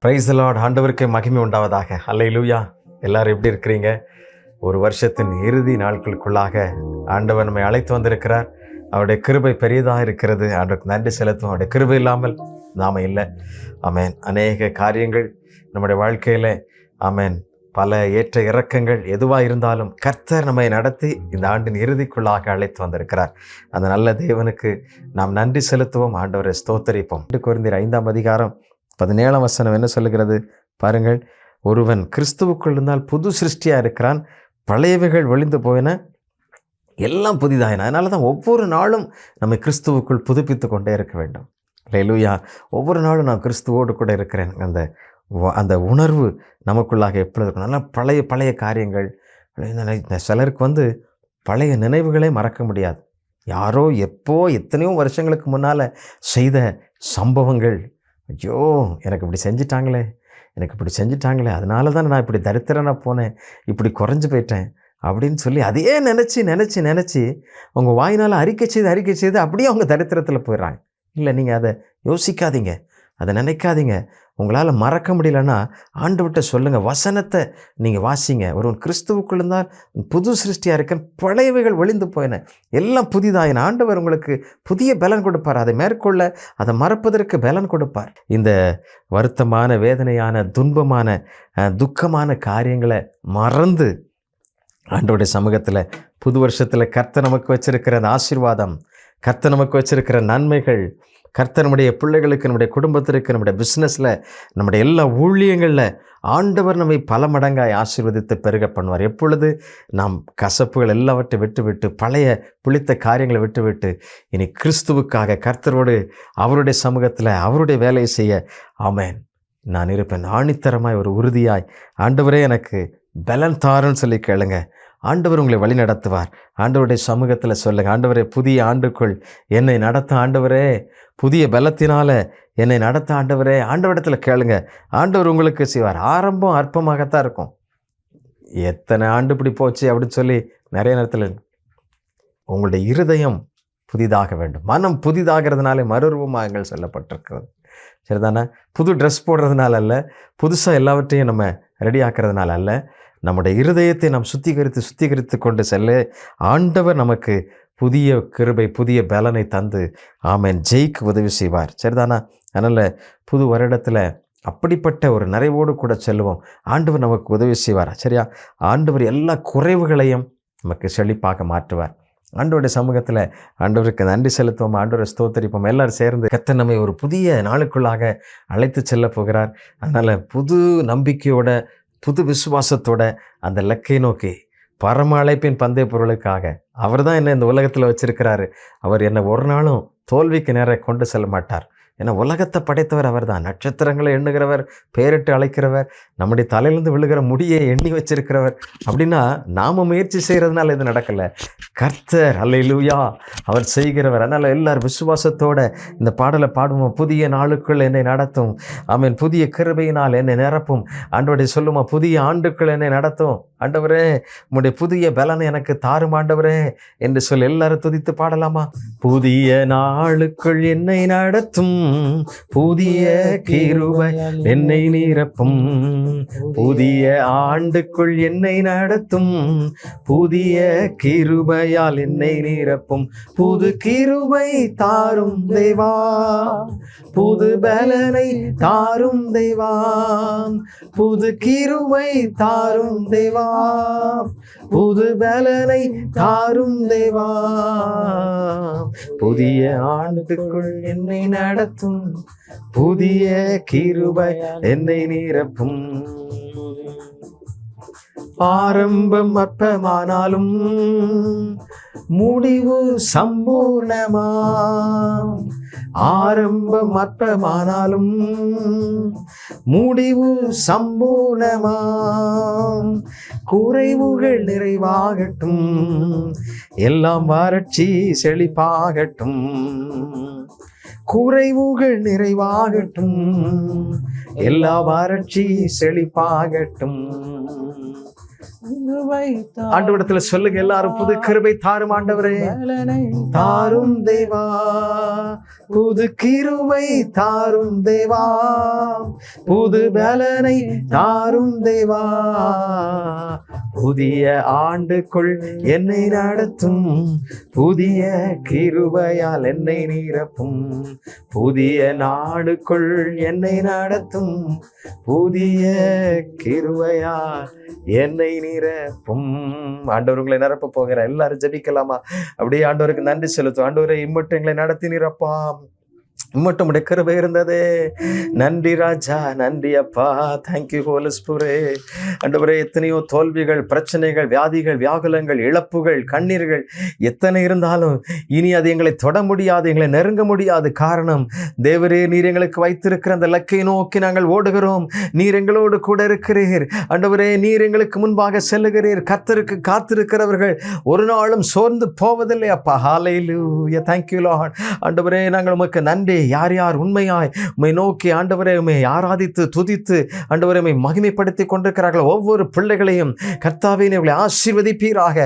Praise the Lord. ஆண்டவருக்கு மகிமை உண்டாவதாக. அல்லேலூயா. எல்லாரும் எப்படி இருக்கிறீங்க? ஒரு வருஷத்தின் இறுதி நாட்களுக்குள்ளாக ஆண்டவர் நம்மை அழைத்து வந்திருக்கிறார். அவருடைய கிருபை பெரியதாக இருக்கிறது. ஆண்டவருக்கு நன்றி செலுத்தும். அவருடைய கிருபை இல்லாமல் நாம் இல்லை. ஆமென். அநேக காரியங்கள் நம்முடைய வாழ்க்கையில் ஆமென், பல ஏற்ற இறக்கங்கள் எதுவாக இருந்தாலும் கர்த்தர் நம்மை நடத்தி இந்த ஆண்டின் இறுதிக்குள்ளாக அழைத்து வந்திருக்கிறார். அந்த நல்ல தேவனுக்கு நாம் நன்றி செலுத்துவோம். ஆண்டவரை ஸ்தோத்தரிப்போம். 2 கொரிந்தியர் 5:17 என்ன சொல்லுகிறது பாருங்கள். ஒருவன் கிறிஸ்துவுக்குள் இருந்தால் புது சிருஷ்டியாக இருக்கிறான், பழையவைகள் ஒழிந்து போயின, எல்லாம் புதிதாயின. அதனால தான் ஒவ்வொரு நாளும் நம்ம கிறிஸ்துவுக்குள் புதுப்பித்து கொண்டே இருக்க வேண்டும். அல்லேலூயா. ஒவ்வொரு நாளும் நான் கிறிஸ்துவோடு கூட இருக்கிறேன். அந்த உணர்வு நமக்குள்ளாக எப்பொழுது இருக்கும். நல்லா பழைய காரியங்கள். சிலருக்கு பழைய நினைவுகளே மறக்க முடியாது. யாரோ எப்போ எத்தனையோ வருஷங்களுக்கு முன்னால் செய்த சம்பவங்கள், ஐயோ எனக்கு இப்படி செஞ்சிட்டாங்களே, அதனால தான் நான் இப்படி தரித்திரனாக போனேன், இப்படி குறைஞ்சி போயிட்டேன் அப்படின்னு சொல்லி அதையே நினச்சி அவங்க வாயினால் அறிக்கை செய்து அப்படியே அவங்க தரித்திரத்தில் போயிடுறாங்க. இல்லை, நீங்கள் அதை யோசிக்காதீங்க, அதை நினைக்காதீங்க. உங்களால் மறக்க முடியலன்னா ஆண்டவர்கிட்ட சொல்லுங்கள், வசனத்தை நீங்கள் வாசிங்க. ஒருவன் கிறிஸ்துவுக்குள் இருந்தால் புது சிருஷ்டியாக இருக்கேன், பழையவைகள் ஒழிந்து போயின, எல்லாம் புதிதாயின. ஆண்டவர் உங்களுக்கு புதிய பலன் கொடுப்பார். அதை மேற்கொள்ள, அதை மறப்பதற்கு பலன் கொடுப்பார். இந்த வருத்தமான, வேதனையான, துன்பமான, துக்கமான காரியங்களை மறந்து ஆண்டவருடைய சமூகத்தில் புது வருஷத்தில் கர்த்தர் நமக்கு வச்சிருக்கிற அந்த ஆசீர்வாதம், கர்த்தர் நமக்கு வச்சிருக்கிற நன்மைகள், கர்த்தர் நம்முடைய பிள்ளைகளுக்கு, நம்முடைய குடும்பத்திற்கு, நம்முடைய பிஸ்னஸில், நம்முடைய எல்லா ஊழியங்களில் ஆண்டவர் நம்மை பல மடங்காய் ஆசீர்வதித்து பெருக பண்ணுவார். எப்பொழுது நாம் கசப்புகள் எல்லாவற்றை விட்டுவிட்டு, பழைய புளித்த காரியங்களை விட்டுவிட்டு இனி கிறிஸ்துவுக்காக கர்த்தரோடு அவருடைய சமூகத்தில் அவருடைய வேலையை செய்ய ஆமென் நான் இருப்பேன். ஆணித்தரமாய் ஒரு உறுதியாய் ஆண்டவரே எனக்கு பலன் தாருன்னு சொல்லி கேளுங்க. ஆண்டவர் உங்களை வழி நடத்துவார். ஆண்டவருடைய சமூகத்தில் சொல்லுங்கள், ஆண்டவரே புதிய ஆண்டுக்குள் என்னை நடத்த ஆண்டவரே, புதிய பலத்தினால் என்னை நடத்த ஆண்டவரே. ஆண்டவரிடத்தில் கேளுங்க, ஆண்டவர் உங்களுக்கு செய்வார். ஆரம்பம் அற்பமாகத்தான் இருக்கும். எத்தனை ஆண்டு இப்படி போச்சு அப்படின்னு சொல்லி நிறைய நேரத்தில் உங்களுடைய இருதயம் புதிதாக வேண்டும். மனம் புதிதாகிறதுனாலே மறுரூபமாகங்கள் சொல்லப்பட்டிருக்கிறது. சரிதானே? புது ட்ரெஸ் போடுறதுனால அல்ல, புதுசாக எல்லாவற்றையும் நம்ம ரெடி ஆக்கிறதுனால அல்ல, நம்முடைய இருதயத்தை நாம் சுத்திகரித்து கொண்டு செல்ல ஆண்டவர் நமக்கு புதிய கிருபை, புதிய பலனை தந்து ஆமென் ஜெயிக்கு உதவி செய்வார். சரிதானா? அதனால் புது வருடத்தில் அப்படிப்பட்ட ஒரு நிறைவோடு கூட செல்லுவோம். ஆண்டவர் நமக்கு உதவி செய்வார். சரியா? ஆண்டவர் எல்லா குறைவுகளையும் நமக்கு செழிப்பாக மாற்றுவார். ஆண்டவருடைய சமூகத்தில் ஆண்டவருக்கு நன்றி செலுத்துவோம், ஆண்டவரை ஸ்தோத்தரிப்போம். எல்லாரும் சேர்ந்து கர்த்தர் நம்மை ஒரு புதிய நாளுக்குள்ளாக அழைத்து செல்ல போகிறார். அதனால் புது நம்பிக்கையோட, புது விசுவாசத்தோட அந்த இலக்கை நோக்கி பரம அழைப்பின் பந்தய பொருளுக்காக அவர் தான் என்னை இந்த உலகத்தில் வச்சிருக்கிறாரு. அவர் என்னை ஒரு நாளும் தோல்விக்கு நேராக கொண்டு செல்ல மாட்டார். ஏன்னா உலகத்தை படைத்தவர் அவர் தான். நட்சத்திரங்களை எண்ணுகிறவர், பேரிட்டு அழைக்கிறவர், நம்முடைய தலையிலிருந்து விழுகிற முடியை எண்ணி வச்சிருக்கிறவர். அப்படின்னா நாம் முயற்சி செய்கிறதுனால இது நடக்கலை, கர்த்தர் அல்லேலூயா அவர் செய்கிறவர். அதனால் எல்லாரும் விசுவாசத்தோட இந்த பாடலை பாடுவோம். புதிய நாளுக்குள் என்னை நடத்தும், ஆமென், புதிய கிருபையினால் என்னை நிரப்பும். ஆண்டவரை சொல்லுமா, புதிய ஆண்டுக்குள் என்னை நடத்தும் ஆண்டவரே, உம்முடைய புதிய பலனை எனக்கு தாரும் ஆண்டவரே என்று சொல்லி எல்லாரும் துதித்து பாடலாமா? புதிய நாளுக்குள் என்னை நடத்தும், புதிய கிருபை என்னை நிரப்பும், புதிய ஆண்டுக்குள் என்னை நடத்தும், புதிய கிருபையால் என்னை நிரப்பும். புது கிருபை தாரும் தேவா, புது பலனை தாரும் தேவா, புது கிருபை தாரும் தேவா, புது பலனை தாரும் தேவா, புதிய ஆண்டுக்குள் என்னை நடத்தும், புதிய கிருபை என்னை நிரப்பும். ஆரம்பம் அற்பமானாலும் முடிவு சம்பூர்ணமா, ஆரம்பம் அற்பமானாலும் முடிவு சம்பூர்ணமா, குறைவுகள் நிறைவாகட்டும், எல்லாம் வறட்சி செழிப்பாகட்டும், குறைவுகள் நிறைவாகட்டும், எல்லா வறட்சி செழிப்பாகட்டும். ஆண்டவரிடத்துல சொல்லுங்க எல்லாரும், புது கிருபை தாரும் ஆண்டவரே, தாரும் தேவா, புது கிருபை தாரும் தேவா, புது பலனை தாரும் தேவா, புதிய ஆண்டுக்குள் என்னை நடத்தும், புதிய கிருபையால் என்னை நிரப்பும், புதிய நாடுக்குள் என்னை நடத்தும், புதிய கிருபையால் என்னை நிரப்பும். ஆண்டவர் உங்களை நிரப்ப போகிற. எல்லாரும் ஜெபிக்கலாமா? அப்படியே ஆண்டவருக்கு நன்றி செலுத்தும். ஆண்டவரை இம்மட்டும் எங்களை நடத்தி நிரப்பாம், இம்மட்டும் உடைய கிருபை இருந்ததே. நன்றி ராஜா, நன்றி அப்பா. Thank you Holy Spirit. ஆண்டவரே, எத்தனையோ தோல்விகள், பிரச்சனைகள், வியாதிகள், வியாகுலங்கள், இழப்புகள், கண்ணீர்கள் எத்தனை இருந்தாலும் இனி அது எங்களை தொட முடியாது, எங்களை நெருங்க முடியாது. காரணம், தேவரே, நீர் எங்களுக்கு வைத்திருக்கிற அந்த இலக்கை நோக்கி நாங்கள் ஓடுகிறோம். நீர் எங்களோடு கூட இருக்கிறீர். ஆண்டவரே, நீர் எங்களுக்கு முன்பாக செல்லுகிறீர். கர்த்தருக்கு காத்திருக்கிறவர்கள் ஒரு நாளும் சோர்ந்து போவதில்லை அப்பா. ஹல்லேலூயா. Thank you lord. ஆண்டவரே, நாங்கள் உமக்கு நன்றி. யார் யார் உண்மையாய் உம்மை நோக்கி ஆண்டவரே உம்மை ஆராதித்து துதித்து ஆண்டவரே உம்மை மகிமைப்படுத்தி கொண்டிருக்கிறார்கள், ஒவ்வொரு பிள்ளைகளையும் கர்த்தாவே நீர் ஆசீர்வதிப்பீராக.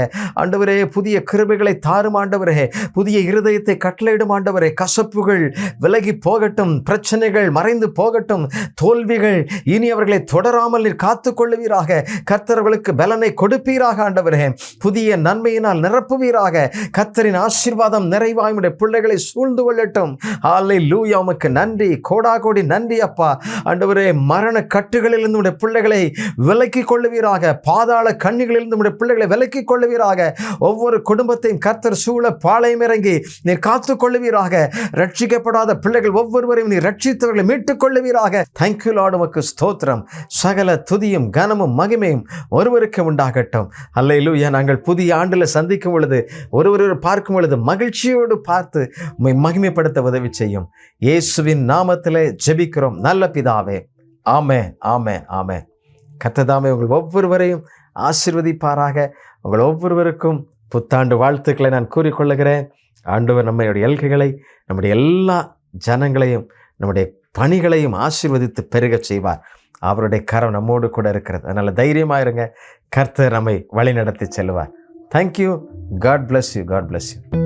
ஆண்டவரே, புதிய கிருபைகளை தாரும் ஆண்டவரே, புதிய இருதயத்தை கட்டளையிடும் ஆண்டவரே. கசப்புகள் விலகி போகட்டும், பிரச்சனைகள் மறைந்து போகட்டும், தோல்விகள் இனி அவர்களை தொடராமல் நீர் காத்துக் கொள்ளுவீராக. கர்த்தர்களுக்கு பலனை கொடுப்பீராக ஆண்டவரே. புதிய நன்மையினால் நிரப்புவீராக. கர்த்தரின் ஆசீர்வாதம் நிறைவாய் உம்முடைய பிள்ளைகளை சூழ்ந்து கொள்ளட்டும். ஹல்லேலூயா. உமக்கு நன்றி, கோடா கோடி நன்றி அப்பா. ஆண்டவரே, மரண கட்டுகளிலிருந்து உடைய பிள்ளைகளை விலக்கி கொள்ளுவீராக. பாதாள கண்ணிகளிலிருந்து உடைய பிள்ளைகளை விலக்கி கொள்ளுவீராக. ஒவ்வொரு குடும்பத்தையும் கர்த்தர் சூழ பாளையம் இறங்கி நீர் காத்துக் கொள்ளுவீராக. ரட்சிக்கப்படாத பிள்ளைகள் ஒவ்வொருவரையும் நீர் ரட்சித்தவர்களை மீட்டுக் கொள்ளுவீராக. Thank you Lord. உமக்கு ஸ்தோத்திரம். சகல துதியும் கனமும் மகிமையும் ஒருவருக்கு உண்டாகட்டும். ஹல்லேலூயா. நாங்கள் புதிய ஆண்டில் சந்திக்கும் பொழுது, ஒருவர் பார்க்கும் பொழுது மகிழ்ச்சியோடு பார்த்து உம்மை மகிமைப்படுத்த உதவி செய்யும். இயேசுவின் நாமத்திலே ஜெபிக்கிறோம் நல்ல பிதாவே. ஆமென், ஆமென், ஆமென். கர்த்தர் உங்கள் ஒவ்வொருவரையும் ஆசீர்வதிப்பாராக. உங்கள் ஒவ்வொருவருக்கும் புத்தாண்டு வாழ்த்துக்களை நான் கூறிக்கொள்ளுகிறேன். ஆண்டவர் நம்முடைய எல்கைகளை, நம்முடைய எல்லா ஜனங்களையும், நம்முடைய பணிகளையும் ஆசீர்வதித்து பெருகச் செய்வார். அவருடைய கரம் நம்மோடு கூட இருக்கிறது. அதனால் தைரியமாக இருங்க. கர்த்தர் நம்மை வழி நடத்தி செல்வார். Thank you. God bless you. God bless you.